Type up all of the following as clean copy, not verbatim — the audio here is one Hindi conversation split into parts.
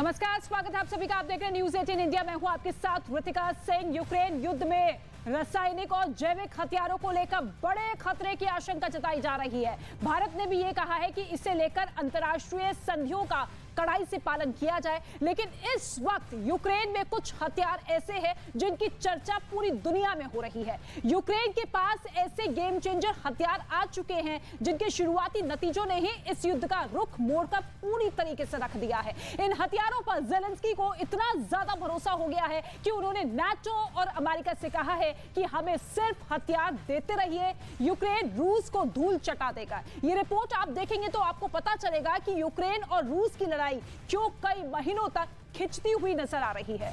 नमस्कार, स्वागत है आप सभी का। आप देख रहे हैं न्यूज 18 इंडिया। मैं हूं आपके साथ ऋतिका सिंह। यूक्रेन युद्ध में रासायनिक और जैविक हथियारों को लेकर बड़े खतरे की आशंका जताई जा रही है। भारत ने भी ये कहा है कि इसे लेकर अंतर्राष्ट्रीय संधियों का कड़ाई से पालन किया जाए, लेकिन इस वक्त यूक्रेन में कुछ हथियार ऐसे हैं जिनकी चर्चा पूरी दुनिया में हो रही है। यूक्रेन के पास ऐसे गेम चेंजर हथियार आ चुके हैं जिनके शुरुआती नतीजों ने ही इस युद्ध का रुख मोड़कर पूरी तरीके से रख दिया है। इन हथियारों पर ज़ेलेंस्की को इतना ज्यादा भरोसा हो गया है कि उन्होंने नाटो और अमेरिका से कहा है कि हमें सिर्फ हथियार देते रहिए, यूक्रेन रूस को धूल चटा देगा। ये रिपोर्ट आप देखेंगे तो आपको पता चलेगा कि यूक्रेन और रूस की लड़ाई क्यों कई महीनों तक खिंचती हुई नजर आ रही है।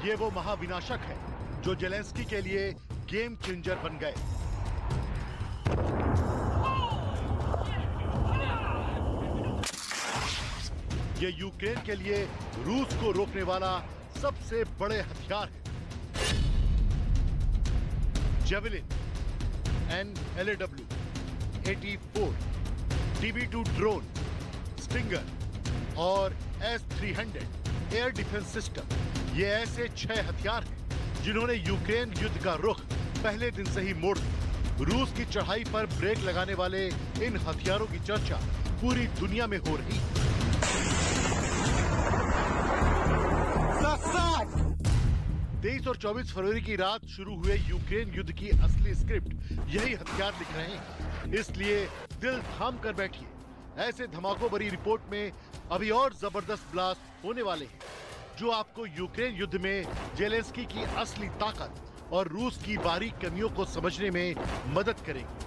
ये वो महाविनाशक है जो ज़ेलेंस्की के लिए गेम चेंजर बन गए। ये यूक्रेन के लिए रूस को रोकने वाला सबसे बड़े हथियार है। Javelin, NLAW, 84, TB2 drone, stinger और S-300 एयर डिफेंस सिस्टम, ये ऐसे 6 हथियार हैं जिन्होंने यूक्रेन युद्ध का रुख पहले दिन से ही मोड़ दिया। रूस की चढ़ाई पर ब्रेक लगाने वाले इन हथियारों की चर्चा पूरी दुनिया में हो रही है। 23 और 24 फरवरी की रात शुरू हुए यूक्रेन युद्ध की असली स्क्रिप्ट यही हथियार लिख रहे हैं, इसलिए दिल थाम कर बैठिए। ऐसे धमाकों भरी रिपोर्ट में अभी और जबरदस्त ब्लास्ट होने वाले हैं जो आपको यूक्रेन युद्ध में ज़ेलेंस्की की असली ताकत और रूस की बारीक कमियों को समझने में मदद करेगी।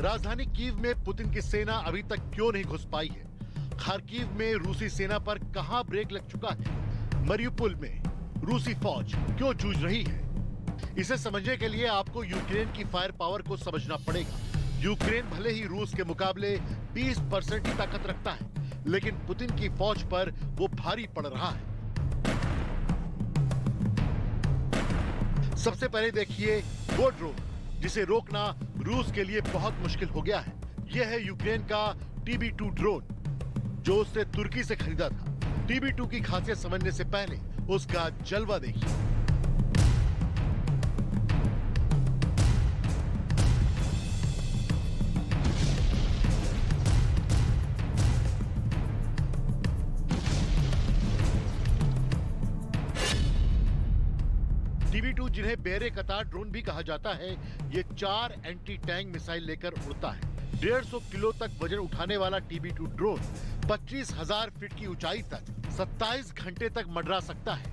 राजधानी कीव में पुतिन की सेना अभी तक क्यों नहीं घुस पाई है? खार्किव में रूसी सेना पर कहां ब्रेक लग चुका है? मरियुपोल में रूसी फौज क्यों जूझ रही है? इसे समझने के लिए आपको यूक्रेन की फायर पावर को समझना पड़ेगा। यूक्रेन भले ही रूस के मुकाबले 20% ही ताकत रखता है, लेकिन पुतिन की फौज पर वो भारी पड़ रहा है। सबसे पहले देखिए वो ड्रोन जिसे रोकना रूस के लिए बहुत मुश्किल हो गया है। यह है यूक्रेन का TB2 ड्रोन जो उसने तुर्की से खरीदा था। TB2 की खासियत समझने से पहले उसका जलवा देखिए। TB2 जिन्हें बेरे कतार ड्रोन भी कहा जाता है, ये 4 एंटी टैंक मिसाइल लेकर उड़ता है। 150 किलो तक वजन उठाने वाला TB2 ड्रोन 25,000 फीट की ऊंचाई तक 27 घंटे तक मंडरा सकता है।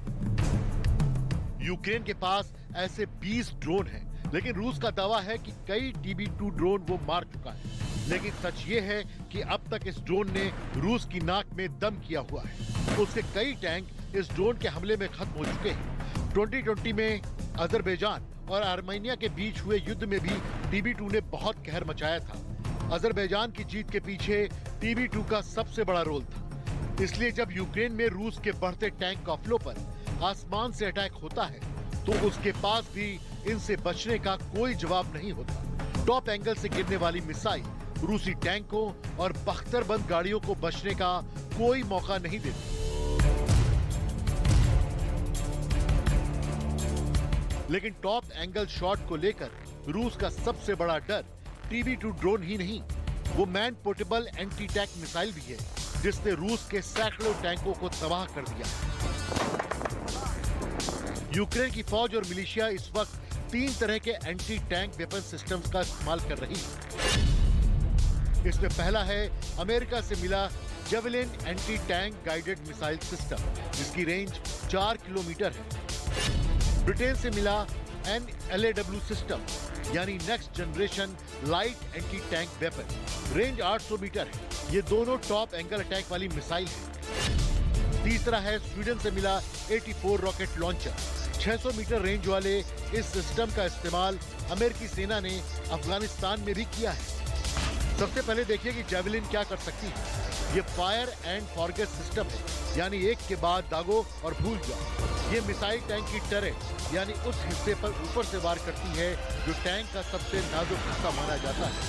यूक्रेन के पास ऐसे 20 ड्रोन हैं, लेकिन रूस का दावा है कि कई TB2 ड्रोन वो मार चुका है। लेकिन सच ये है कि अब तक इस ड्रोन ने रूस की नाक में दम किया हुआ है। उसके कई टैंक इस ड्रोन के हमले में खत्म हो चुके हैं। 2020 में अजरबैजान और आर्मेनिया के बीच हुए युद्ध में भी TB2 ने बहुत कहर मचाया था। अजरबैजान की जीत के पीछे TB2 का सबसे बड़ा रोल था। इसलिए जब यूक्रेन में रूस के बढ़ते टैंक काफिलों पर आसमान से अटैक होता है तो उसके पास भी इनसे बचने का कोई जवाब नहीं होता। टॉप एंगल से गिरने वाली मिसाइल रूसी टैंकों और बख्तरबंद गाड़ियों को बचने का कोई मौका नहीं देती। लेकिन टॉप एंगल शॉट को लेकर रूस का सबसे बड़ा डर TB2 ड्रोन ही नहीं, वो man portable anti tank missile भी है जिसने रूस के सैकड़ों टैंकों को तबाह कर दिया। यूक्रेन की फौज और मिलिशिया इस वक्त 3 तरह के एंटी टैंक वेपन सिस्टम्स का इस्तेमाल कर रही है। इसमें पहला है अमेरिका से मिला javelin anti tank guided missile system जिसकी रेंज 4 किलोमीटर है। ब्रिटेन से मिला NLAW सिस्टम यानी next generation light anti tank weapon. Range 800 meter है। ये दोनों टॉप एंगल अटैक वाली मिसाइल है। तीसरा है स्वीडन से मिला 84 रॉकेट लॉन्चर। 600 मीटर रेंज वाले इस सिस्टम का इस्तेमाल अमेरिकी सेना ने अफगानिस्तान में भी किया है। सबसे पहले देखिए कि जेवलिन क्या कर सकती है। ये फायर एंड फॉरगेट सिस्टम है, यानी एक के बाद दागो और भूल जाओ। ये मिसाइल टैंक की टरेट यानी उस हिस्से पर ऊपर से वार करती है जो टैंक का सबसे नाजुक हिस्सा माना जाता है।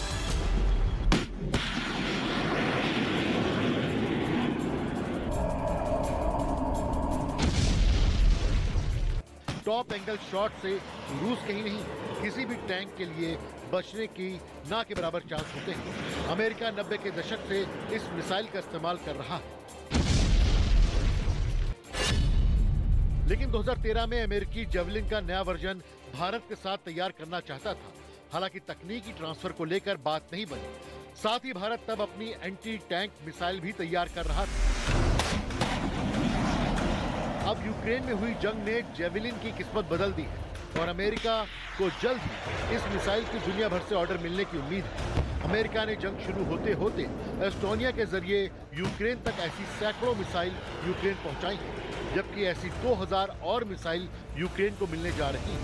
टॉप एंगल शॉट से रूस के ही नहीं किसी भी टैंक के लिए बचने की ना के बराबर चांस होते हैं। अमेरिका 90 के दशक से इस मिसाइल का इस्तेमाल कर रहा है, लेकिन 2013 में अमेरिकी जेवलिन का नया वर्जन भारत के साथ तैयार करना चाहता था। हालांकि तकनीकी ट्रांसफर को लेकर बात नहीं बनी। साथ ही भारत तब अपनी एंटी टैंक मिसाइल भी तैयार कर रहा था। अब यूक्रेन में हुई जंग ने जेवलिन की किस्मत बदल दी है और अमेरिका को जल्द ही इस मिसाइल की दुनिया भर से ऑर्डर मिलने की उम्मीद है। अमेरिका ने जंग शुरू होते होते एस्टोनिया के जरिए यूक्रेन तक ऐसी सैकड़ों मिसाइल यूक्रेन पहुंचाई है, जबकि ऐसी 2000 और मिसाइल यूक्रेन को मिलने जा रही है।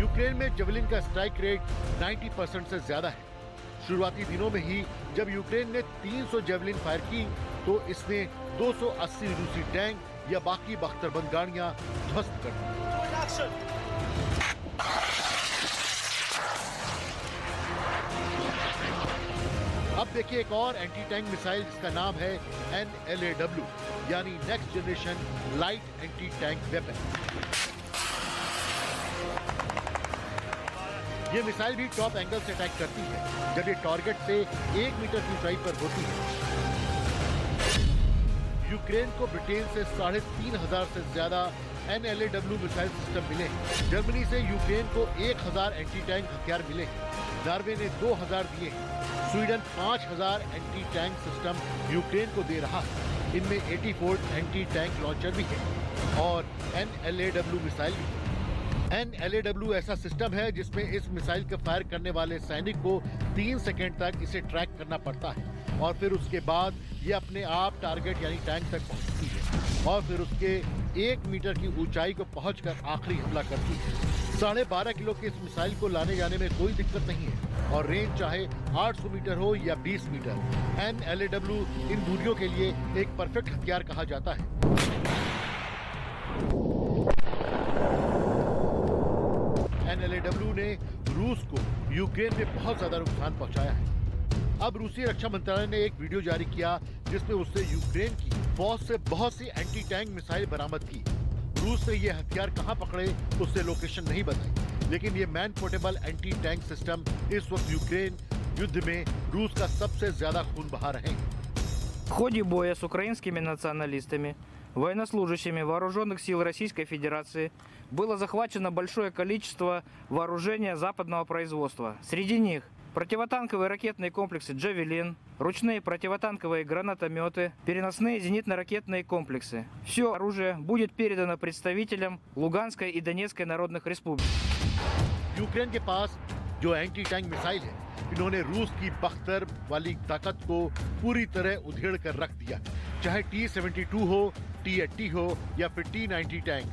यूक्रेन में जेवलिन का स्ट्राइक रेट 90% से ज्यादा है। शुरुआती दिनों में ही जब यूक्रेन ने 300 जेवलिन फायर की तो इसने 280 रूसी टैंक या बाकी बख्तरबंद गाड़ियां ध्वस्त कर दी। अब देखिए एक और एंटी टैंक मिसाइल जिसका नाम है NLAW यानी next generation light anti tank weapon. ये मिसाइल भी टॉप एंगल से अटैक करती है जब ये टारगेट से 1 मीटर की ऊंचाई पर होती है। यूक्रेन को ब्रिटेन से 3500 से ज्यादा NLAW मिसाइल सिस्टम मिले हैं। जर्मनी से यूक्रेन को 1000 एंटी टैंक हथियार मिले हैं। नॉर्वे ने 2000 दिए हैं। Sweden 5000 anti tank system Ukraine को दे रहा है। इनमें 84 एंटी टैंक लॉन्चर भी है और NLAW मिसाइल भी है। NLAW ऐसा सिस्टम है जिसमें इस मिसाइल के फायर करने वाले सैनिक को 3 सेकंड तक इसे ट्रैक करना पड़ता है और फिर उसके बाद ये अपने आप टारगेट यानी टैंक तक पहुंचती है और फिर उसके 1 मीटर की ऊंचाई को पहुंचकर आखिरी हमला करती है। 12.5 किलो के इस मिसाइल को लाने जाने में कोई दिक्कत नहीं है और रेंज चाहे 800 मीटर हो या 20 मीटर, NLAW इन दूरियों के लिए एक परफेक्ट हथियार कहा जाता है। NLAW ने रूस को यूक्रेन में बहुत ज्यादा नुकसान पहुंचाया है। अब रूसी रक्षा मंत्रालय ने एक वीडियो जारी किया जिसमें उसने यूक्रेन की फौज से बहुत सी एंटी टैंक मिसाइल बरामद की। रूस ने ये हथियार कहां पकड़े उससे लोकेशन नहीं बताई, लेकिन ये man portable anti tank system इस वक्त यूक्रेन युद्ध में रूस का सबसे ज्यादा खून बहा रहे हैं। В ходе боя с украинскими националистами, военнослужащими вооруженных сил Российской Федерации было захвачено большое количество вооружения западного производства. Среди них противотанковые ракетные комплексы «Джавелин», ручные противотанковые гранатометы, переносные зенитно-ракетные комплексы. Все оружие будет передано представителям Луганской и Донецкой народных республик. यूक्रेन के पास जो एंटी टैंक मिसाइल है, इन्होंने रूस की बख्तर वाली ताकत को पूरी तरह उधेड़ कर रख दिया। चाहे T-72 हो, T-80 हो या फिर T-90 टैंक,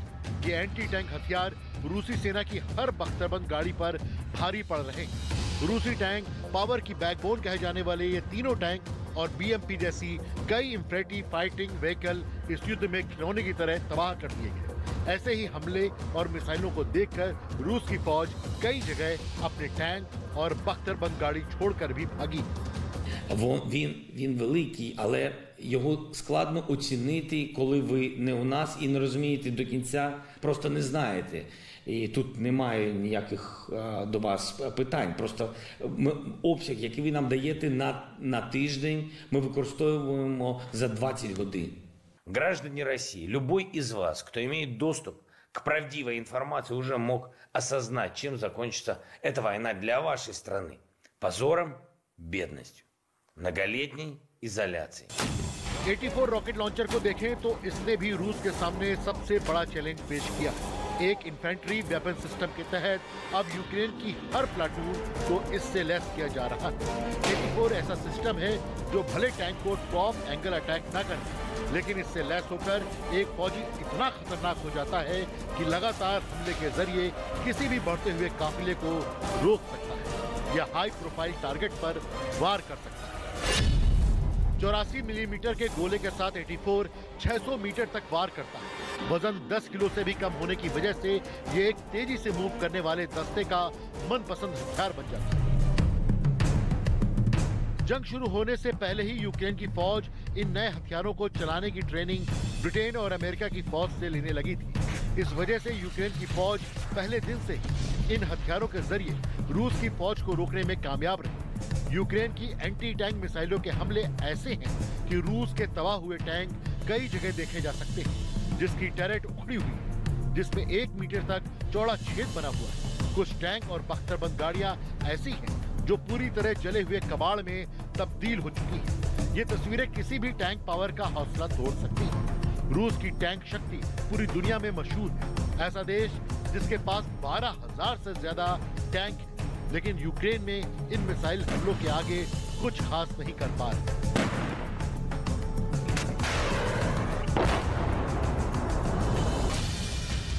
ये एंटी टैंक हथियार रूसी सेना की हर बख्तरबंद गाड़ी पर भारी पड़ रहे हैं। रूसी टैंक पावर की बैकबोन कहे जाने वाले ये तीनों टैंक और BMP जैसी कई इंफेंट्री फाइटिंग व्हीकल इस युद्ध में खिलौने की तरह तबाह कर दिए गए। ऐसे ही हमले और मिसाइलों को देखकर रूस की फौज कई जगह अपने टैंक और बख्तरबंद गाड़ी छोड़कर भी भागी। Він великий, але його складно оцінити, коли ви не у нас і не розумієте до кінця, просто не знаєте. І тут немає ніяких до вас питань. Просто обсяг, який ви нам даєте на тиждень, ми використовуємо за 20 годин. Граждане России, любой из вас, кто имеет доступ к правдивой информации, уже мог осознать, чем закончится эта война для вашей страны. Позором, бедностью, многолетней изоляцией. 84 रॉकेट लॉन्चर को देखें तो इसने भी रूस के सामने सबसे बड़ा चैलेंज पेश किया। एक इन्फेंट्री वेपन सिस्टम के तहत अब यूक्रेन की हर प्लाटून को इससे लैस किया जा रहा है। 84 ऐसा सिस्टम है जो भले टैंक को टॉप एंगल अटैक न करे, लेकिन इससे लैस होकर एक फौजी इतना खतरनाक हो जाता है कि लगातार हमले के जरिए किसी भी बढ़ते हुए काफिले को रोक सकता है या हाई प्रोफाइल टारगेट पर वार कर सकता है। 84 मिलीमीटर के गोले के साथ 84 600 मीटर तक वार करता है। वजन 10 किलो से भी कम होने की वजह से ये एक तेजी से मूव करने वाले दस्ते का मनपसंद हथियार बन जाता है। जंग शुरू होने से पहले ही यूक्रेन की फौज इन नए हथियारों को चलाने की ट्रेनिंग ब्रिटेन और अमेरिका की फौज से लेने लगी थी। इस वजह से यूक्रेन की फौज पहले दिन से ही इन हथियारों के जरिए रूस की फौज को रोकने में कामयाब रही। यूक्रेन की एंटी टैंक मिसाइलों के हमले ऐसे हैं कि रूस के तबाह हुए टैंक कई जगह देखे जा सकते हैं, जिसकी टर्रेट उखड़ी हुई है, जिसमें 1 मीटर तक चौड़ा छेद बना हुआ है। कुछ टैंक और बख्तरबंद गाड़ियां ऐसी हैं जो पूरी तरह जले हुए कबाड़ में तब्दील हो चुकी हैं। ये तस्वीरें किसी भी टैंक पावर का हौसला तोड़ सकती हैं। रूस की टैंक शक्ति पूरी दुनिया में मशहूर है। ऐसा देश जिसके पास 12,000 से ज्यादा टैंक है, लेकिन यूक्रेन में इन मिसाइल हमलों के आगे कुछ खास नहीं कर पा रहे।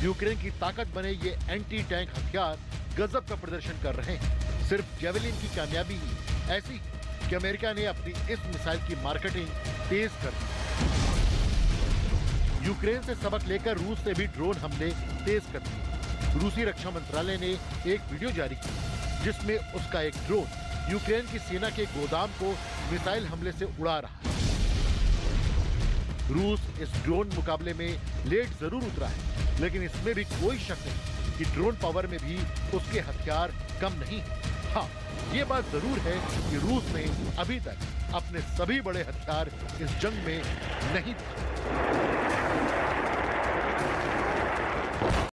यूक्रेन की ताकत बने ये एंटी टैंक हथियार गजब का प्रदर्शन कर रहे हैं। सिर्फ जेवेलिन की कामयाबी ही ऐसी कि अमेरिका ने अपनी इस मिसाइल की मार्केटिंग तेज कर दी। यूक्रेन से सबक लेकर रूस ने भी ड्रोन हमले तेज कर दिए। रूसी रक्षा मंत्रालय ने एक वीडियो जारी की जिसमें उसका एक ड्रोन यूक्रेन की सेना के गोदाम को मिसाइल हमले से उड़ा रहा है। रूस इस ड्रोन मुकाबले में लेट जरूर उतरा है, लेकिन इसमें भी कोई शक नहीं कि ड्रोन पावर में भी उसके हथियार कम नहीं है। हाँ, ये बात जरूर है कि रूस ने अभी तक अपने सभी बड़े हथियार इस जंग में नहीं दिखाए।